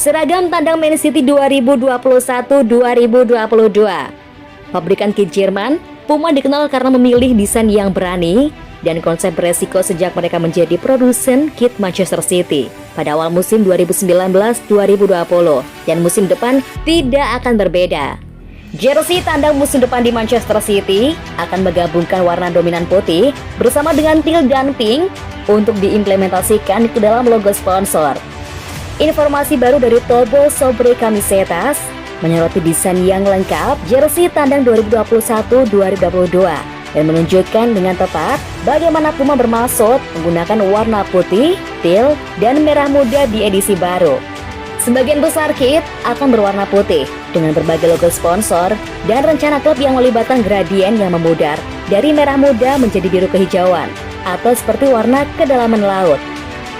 Seragam tandang Man City 2021-2022. Pabrikan kit Jerman, Puma dikenal karena memilih desain yang berani dan konsep beresiko sejak mereka menjadi produsen kit Manchester City pada awal musim 2019-2020, dan musim depan tidak akan berbeda. Jersey tandang musim depan di Manchester City akan menggabungkan warna dominan putih bersama dengan teal dan pink untuk diimplementasikan ke dalam logo sponsor. Informasi baru dari Tobo Sobre Camisetas menyoroti desain yang lengkap jersey tandang 2021-2022 dan menunjukkan dengan tepat bagaimana Puma bermaksud menggunakan warna putih, teal, dan merah muda di edisi baru. Sebagian besar kit akan berwarna putih dengan berbagai logo sponsor dan rencana klub yang melibatkan gradien yang memudar dari merah muda menjadi biru kehijauan atau seperti warna kedalaman laut.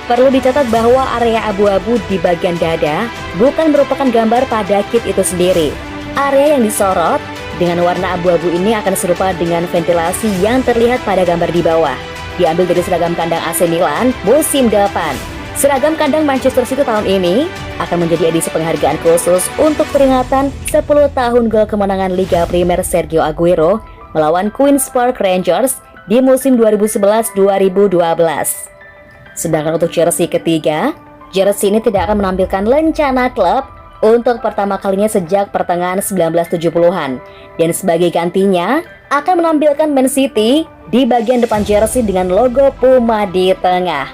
Perlu dicatat bahwa area abu-abu di bagian dada bukan merupakan gambar pada kit itu sendiri. Area yang disorot dengan warna abu-abu ini akan serupa dengan ventilasi yang terlihat pada gambar di bawah. Diambil dari seragam kandang AC Milan musim depan. Seragam kandang Manchester City tahun ini akan menjadi edisi penghargaan khusus untuk peringatan 10 tahun gol kemenangan Liga Primer Sergio Aguero melawan Queen's Park Rangers di musim 2011-2012. Sedangkan untuk jersey ketiga, jersey ini tidak akan menampilkan lencana klub untuk pertama kalinya sejak pertengahan 1970-an, dan sebagai gantinya akan menampilkan Man City di bagian depan jersey dengan logo Puma di tengah.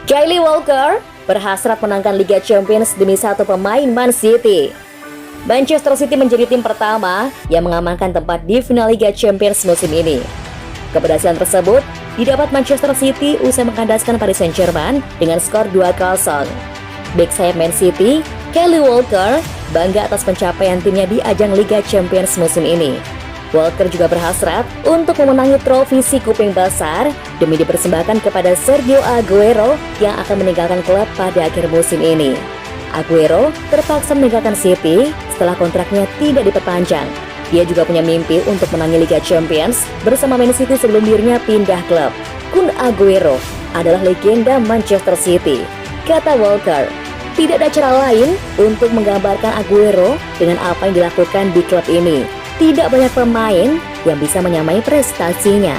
Kyle Walker berhasrat menangkan Liga Champions demi satu pemain Man City. Manchester City menjadi tim pertama yang mengamankan tempat di final Liga Champions musim ini. Keberhasilan tersebut didapat Manchester City usai mengkandaskan Paris Saint-Germain dengan skor 2-0. Bek sayap Man City, Kyle Walker, bangga atas pencapaian timnya di ajang Liga Champions musim ini. Walker juga berhasrat untuk memenangi trofi si kuping besar demi dipersembahkan kepada Sergio Aguero yang akan meninggalkan klub pada akhir musim ini. Aguero terpaksa meninggalkan City setelah kontraknya tidak diperpanjang. Dia juga punya mimpi untuk menangi Liga Champions bersama Man City sebelum dirinya pindah klub. Kun Aguero adalah legenda Manchester City, kata Walker. Tidak ada cara lain untuk menggambarkan Aguero dengan apa yang dilakukan di klub ini. Tidak banyak pemain yang bisa menyamai prestasinya.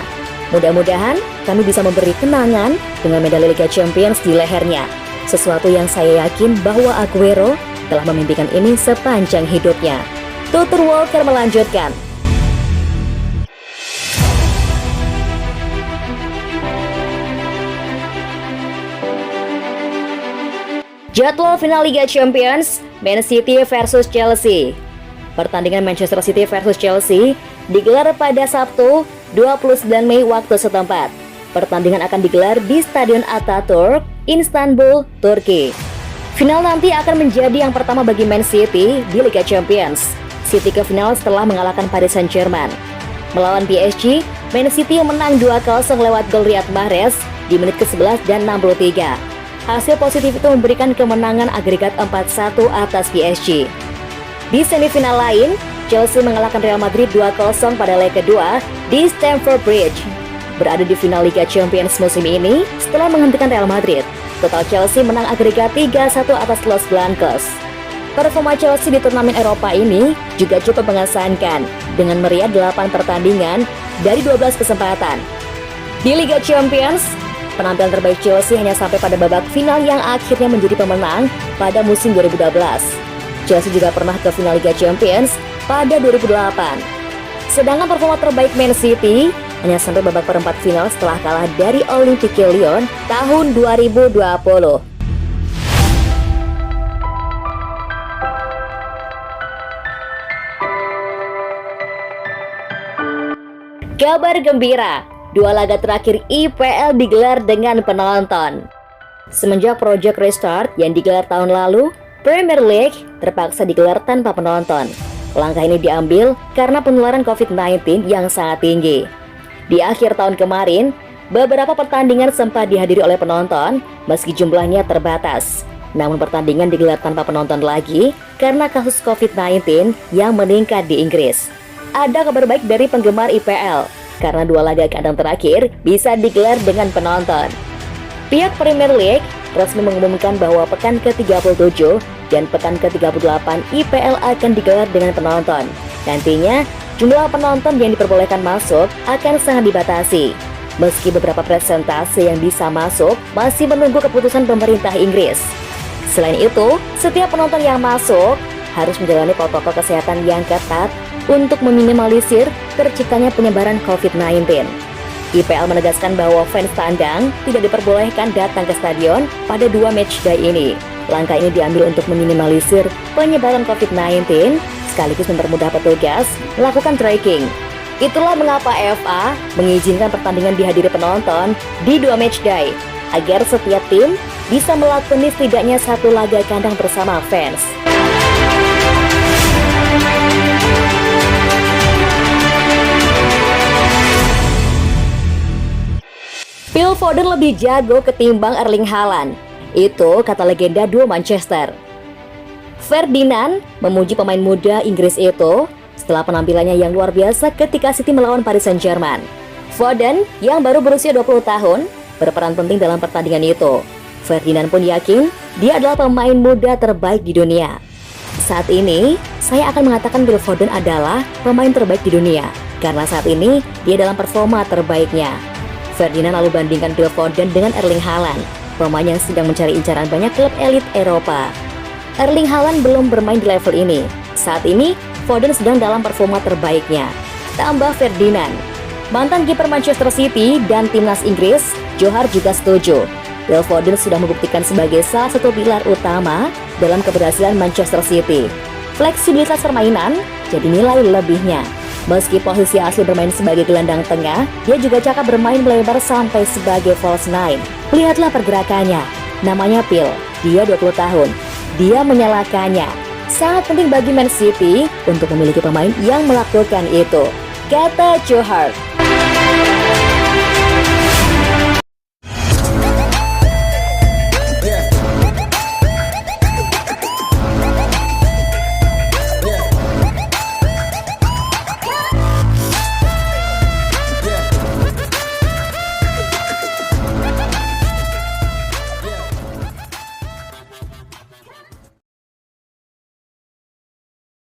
Mudah-mudahan kami bisa memberi kenangan dengan medali Liga Champions di lehernya. Sesuatu yang saya yakin bahwa Aguero telah memimpikan ini sepanjang hidupnya. Tutur Walker melanjutkan. Jadwal final Liga Champions, Man City versus Chelsea. Pertandingan Manchester City versus Chelsea digelar pada Sabtu 29 Mei waktu setempat. Pertandingan akan digelar di Stadion Atatürk, Istanbul, Turki. Final nanti akan menjadi yang pertama bagi Man City di Liga Champions. City ke final setelah mengalahkan Paris Saint-Germain. Melawan PSG, Man City menang 2-0 lewat gol Riyad Mahrez di menit ke-11 dan 63. Hasil positif itu memberikan kemenangan agregat 4-1 atas PSG. Di semifinal lain, Chelsea mengalahkan Real Madrid 2-0 pada leg kedua di Stamford Bridge. Berada di final Liga Champions musim ini setelah menghentikan Real Madrid. Total Chelsea menang agregat 3-1 atas Los Blancos. Performa Chelsea di turnamen Eropa ini juga cukup mengesankan dengan meriah 8 pertandingan dari 12 kesempatan. Di Liga Champions, penampilan terbaik Chelsea hanya sampai pada babak final yang akhirnya menjadi pemenang pada musim 2012. Chelsea juga pernah ke final Liga Champions pada 2008. Sedangkan performa terbaik Man City hanya sampai babak perempat final setelah kalah dari Olympique Lyon tahun 2020. Kabar gembira, 2 laga terakhir IPL digelar dengan penonton. Semenjak Project Restart yang digelar tahun lalu, Premier League terpaksa digelar tanpa penonton. Langkah ini diambil karena penularan COVID-19 yang sangat tinggi. Di akhir tahun kemarin, beberapa pertandingan sempat dihadiri oleh penonton meski jumlahnya terbatas. Namun pertandingan digelar tanpa penonton lagi karena kasus COVID-19 yang meningkat di Inggris. Ada kabar baik dari penggemar IPL. karena 2 laga kandang terakhir bisa digelar dengan penonton. Pihak Premier League resmi mengumumkan bahwa pekan ke-37 dan pekan ke-38 IPL akan digelar dengan penonton. Nantinya, jumlah penonton yang diperbolehkan masuk akan sangat dibatasi. Meski beberapa presentase yang bisa masuk masih menunggu keputusan pemerintah Inggris. Selain itu, setiap penonton yang masuk harus menjalani protokol kesehatan yang ketat untuk meminimalisir terciptanya penyebaran COVID-19. IPL menegaskan bahwa fans tandang tidak diperbolehkan datang ke stadion pada 2 matchday ini. Langkah ini diambil untuk meminimalisir penyebaran COVID-19 sekaligus mempermudah petugas melakukan tracking. Itulah mengapa FA mengizinkan pertandingan dihadiri penonton di 2 matchday agar setiap tim bisa melakoni setidaknya 1 laga kandang bersama fans. Phil Foden lebih jago ketimbang Erling Haaland. Itu kata legenda duo Manchester. Ferdinand memuji pemain muda Inggris itu setelah penampilannya yang luar biasa ketika City melawan Paris Saint-Germain. Foden yang baru berusia 20 tahun berperan penting dalam pertandingan itu. Ferdinand pun yakin dia adalah pemain muda terbaik di dunia. Saat ini, saya akan mengatakan Phil Foden adalah pemain terbaik di dunia karena saat ini dia dalam performa terbaiknya. Ferdinand lalu bandingkan Phil Foden dengan Erling Haaland, pemain yang sedang mencari incaran banyak klub elit Eropa. Erling Haaland belum bermain di level ini. Saat ini, Foden sedang dalam performa terbaiknya. Tambah Ferdinand. Mantan kiper Manchester City dan timnas Inggris, Johar juga setuju. Phil Foden sudah membuktikan sebagai salah satu pilar utama dalam keberhasilan Manchester City. Fleksibilitas permainan jadi nilai lebihnya. Meski posisi asli bermain sebagai gelandang tengah, dia juga cakap bermain melebar sampai sebagai false nine. Lihatlah pergerakannya. Namanya Phil, dia 20 tahun. Dia menyalakannya. Sangat penting bagi Man City untuk memiliki pemain yang melakukan itu, kata Johar.